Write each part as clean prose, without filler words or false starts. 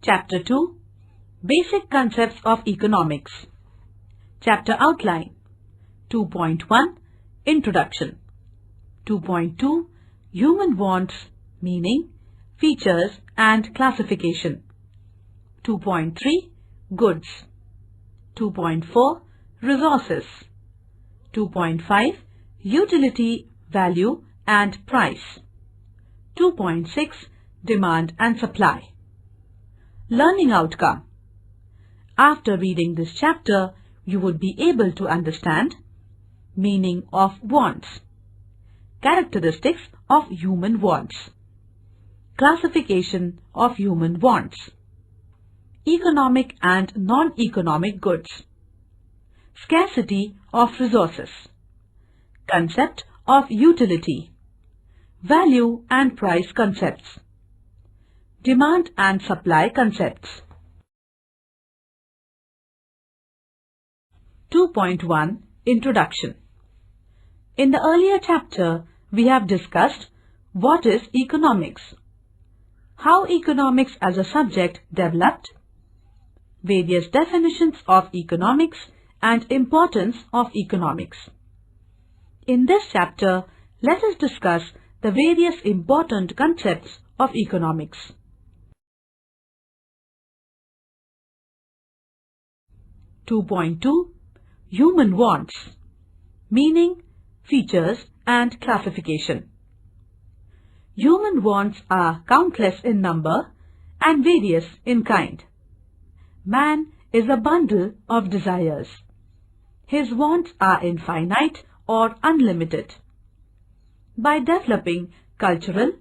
Chapter 2, Basic Concepts of Economics. Chapter Outline. 2.1, Introduction. 2.2, Human Wants, Meaning, Features and Classification. 2.3, Goods. 2.4, Resources. 2.5, Utility, Value and Price. 2.6, Demand and Supply. Learning outcome. After reading this chapter, you would be able to understand meaning of wants, characteristics of human wants, classification of human wants, economic and non-economic goods, scarcity of resources, concept of utility, value and price concepts, demand and supply concepts. 2.1 Introduction. In the earlier chapter, we have discussed what is economics, how economics as a subject developed, various definitions of economics and importance of economics. In this chapter, let us discuss the various important concepts of economics. 2.2 Human Wants, Meaning, Features and Classification. Human wants are countless in number and various in kind. Man is a bundle of desires. His wants are infinite or unlimited. By developing cultural,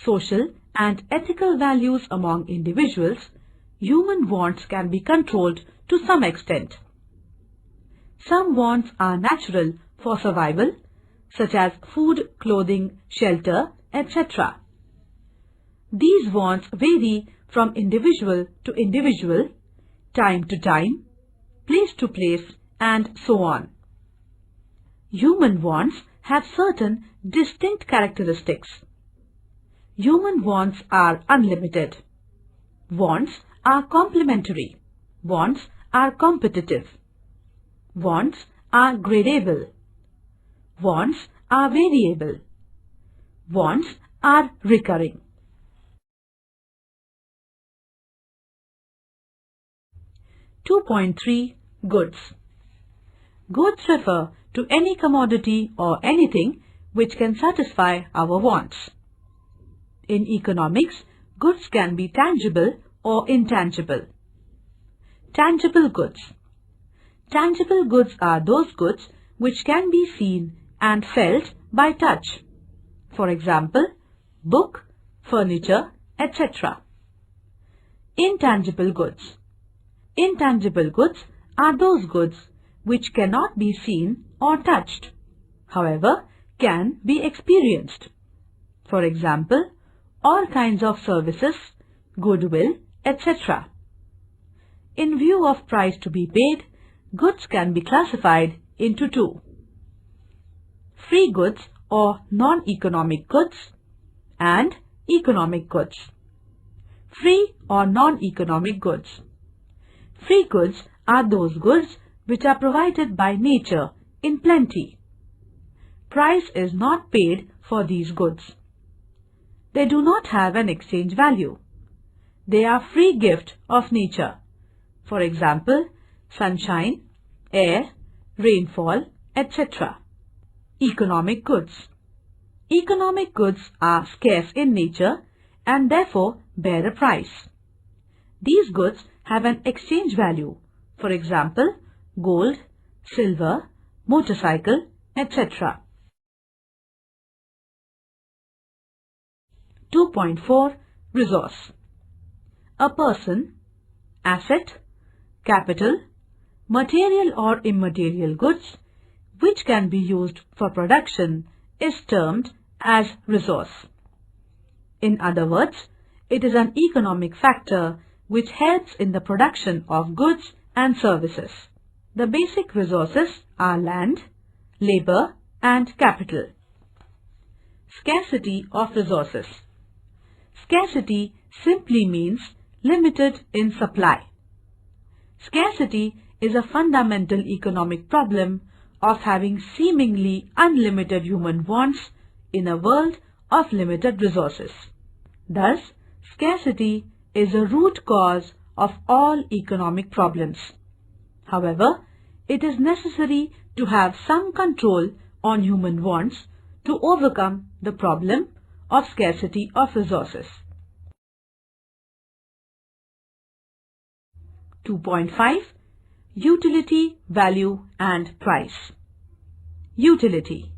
social and ethical values among individuals, human wants can be controlled to some extent. Some wants are natural for survival, such as food, clothing, shelter, etc. These wants vary from individual to individual, time to time, place to place, and so on. Human wants have certain distinct characteristics. Human wants are unlimited. Wants are complementary. Wants are competitive. Wants are gradable. Wants are variable. Wants are recurring. 2.3 Goods. Goods refer to any commodity or anything which can satisfy our wants. In economics, goods can be tangible or intangible. Tangible goods. Tangible goods are those goods which can be seen and felt by touch. For example, book, furniture, etc. Intangible goods. Intangible goods are those goods which cannot be seen or touched, however, can be experienced. For example, all kinds of services, goodwill, etc. In view of price to be paid, goods can be classified into two: free goods or non-economic goods and economic goods. Free or non-economic goods. Free goods are those goods which are provided by nature in plenty. Price is not paid for these goods. They do not have an exchange value. They are free gift of nature. For example, sunshine, air, rainfall, etc. Economic goods. Economic goods are scarce in nature and therefore bear a price. These goods have an exchange value. For example, gold, silver, motorcycle, etc. 2.4 Resource. A person, asset, capital, material or immaterial goods which can be used for production is termed as resource. In other words, it is an economic factor which helps in the production of goods and services. The basic resources are land, labor and capital. Scarcity of resources. Scarcity simply means limited in supply. Scarcity is a fundamental economic problem of having seemingly unlimited human wants in a world of limited resources. Thus, scarcity is a root cause of all economic problems. However, it is necessary to have some control on human wants to overcome the problem of scarcity of resources. 2.5. Utility, value and price. Utility.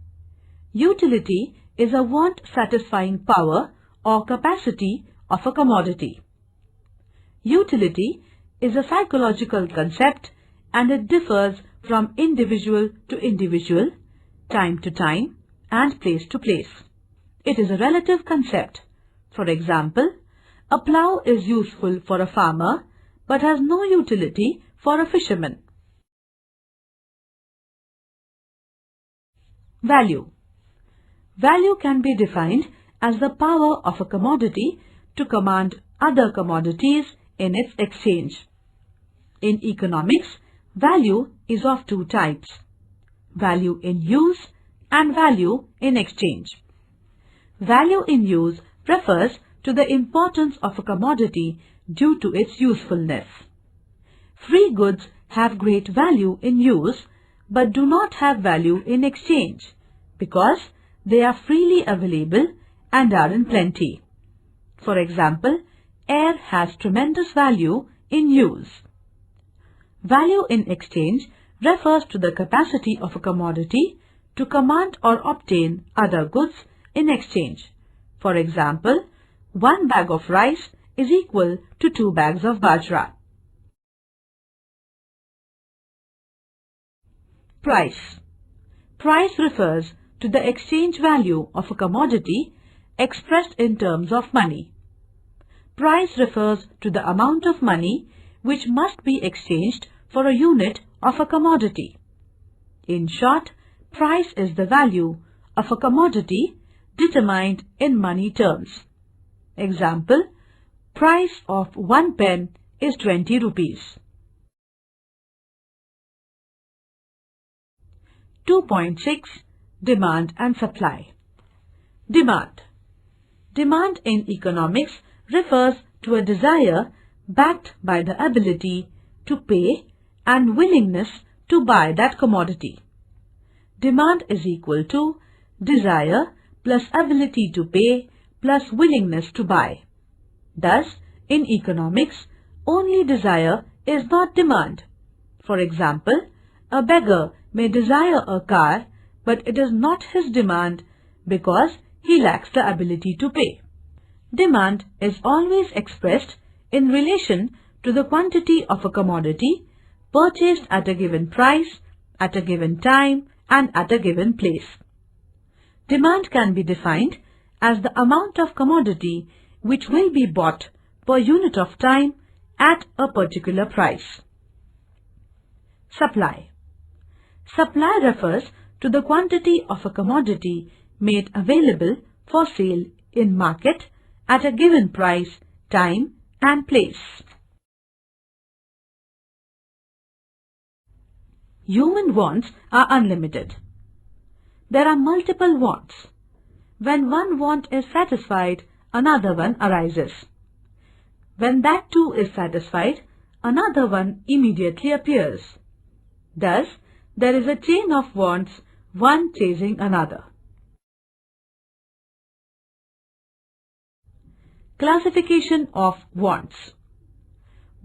Utility is a want-satisfying power or capacity of a commodity. Utility is a psychological concept and it differs from individual to individual, time to time and place to place. It is a relative concept. For example, a plough is useful for a farmer but has no utility for a fisherman. Value. Value can be defined as the power of a commodity to command other commodities in its exchange. In economics, value is of two types: value in use and value in exchange. Value in use refers to the importance of a commodity due to its usefulness. Free goods have great value in use but do not have value in exchange because they are freely available and are in plenty. For example, air has tremendous value in use. Value in exchange refers to the capacity of a commodity to command or obtain other goods in exchange. For example, 1 bag of rice is equal to 2 bags of bajra. Price. Price refers to the exchange value of a commodity expressed in terms of money. Price refers to the amount of money which must be exchanged for a unit of a commodity. In short, price is the value of a commodity determined in money terms. Example, price of 1 pen is 20 rupees. 2.6. Demand and supply. Demand. Demand in economics refers to a desire backed by the ability to pay and willingness to buy that commodity. Demand is equal to desire plus ability to pay plus willingness to buy. Thus, in economics, only desire is not demand. For example, a beggar may desire a car, but it is not his demand because he lacks the ability to pay. Demand is always expressed in relation to the quantity of a commodity purchased at a given price, at a given time, and at a given place. Demand can be defined as the amount of commodity which will be bought per unit of time at a particular price. Supply. Supply refers to the quantity of a commodity made available for sale in market at a given price, time, and place. Human wants are unlimited. There are multiple wants. When one want is satisfied, another one arises. When that too is satisfied, another one immediately appears. Thus, there is a chain of wants, one chasing another. Classification of wants.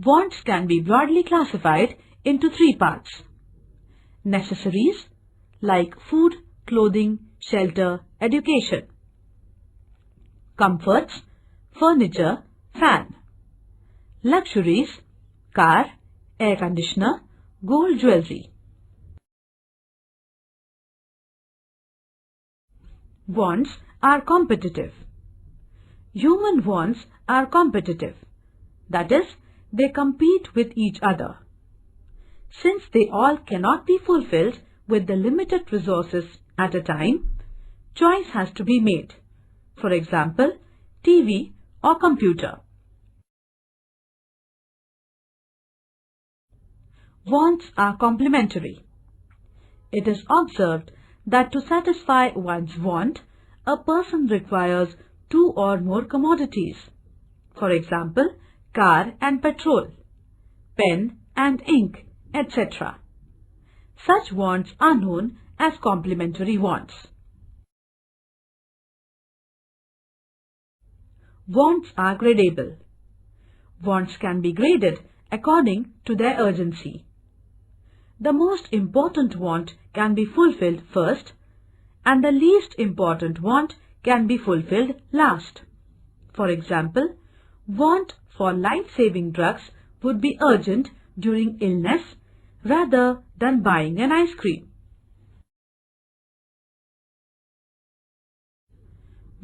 Wants can be broadly classified into 3 parts. Necessaries, like food, clothing, shelter, education. Comforts, furniture, fan. Luxuries, car, air conditioner, gold jewelry. Wants are competitive. Human wants are competitive. That is, they compete with each other. Since they all cannot be fulfilled with the limited resources at a time, choice has to be made. For example, TV or computer. Wants are complementary. It is observed that to satisfy one's want, a person requires two or more commodities. For example, car and petrol, pen and ink, etc. Such wants are known as complementary wants. Wants are gradable. Wants can be graded according to their urgency. The most important want can be fulfilled first, and the least important want can be fulfilled last. For example, want for life-saving drugs would be urgent during illness rather than buying an ice cream.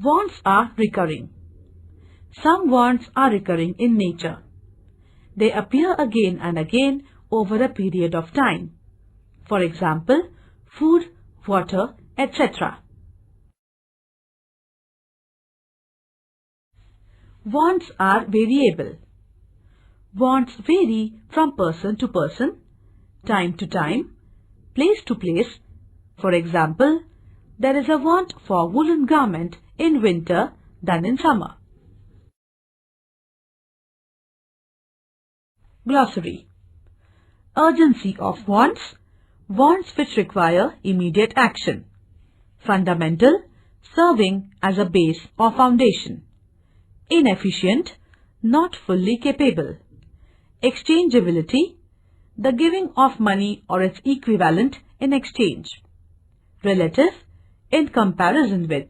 Wants are recurring. Some wants are recurring in nature. They appear again and again over a period of time. For example, food, water, etc. Wants are variable. Wants vary from person to person, time to time, place to place. For example, there is a want for woolen garment in winter than in summer. Glossary. Urgency of wants. Wants which require immediate action. Fundamental, serving as a base or foundation. Inefficient, not fully capable. Exchangeability, the giving of money or its equivalent in exchange. Relative, in comparison with.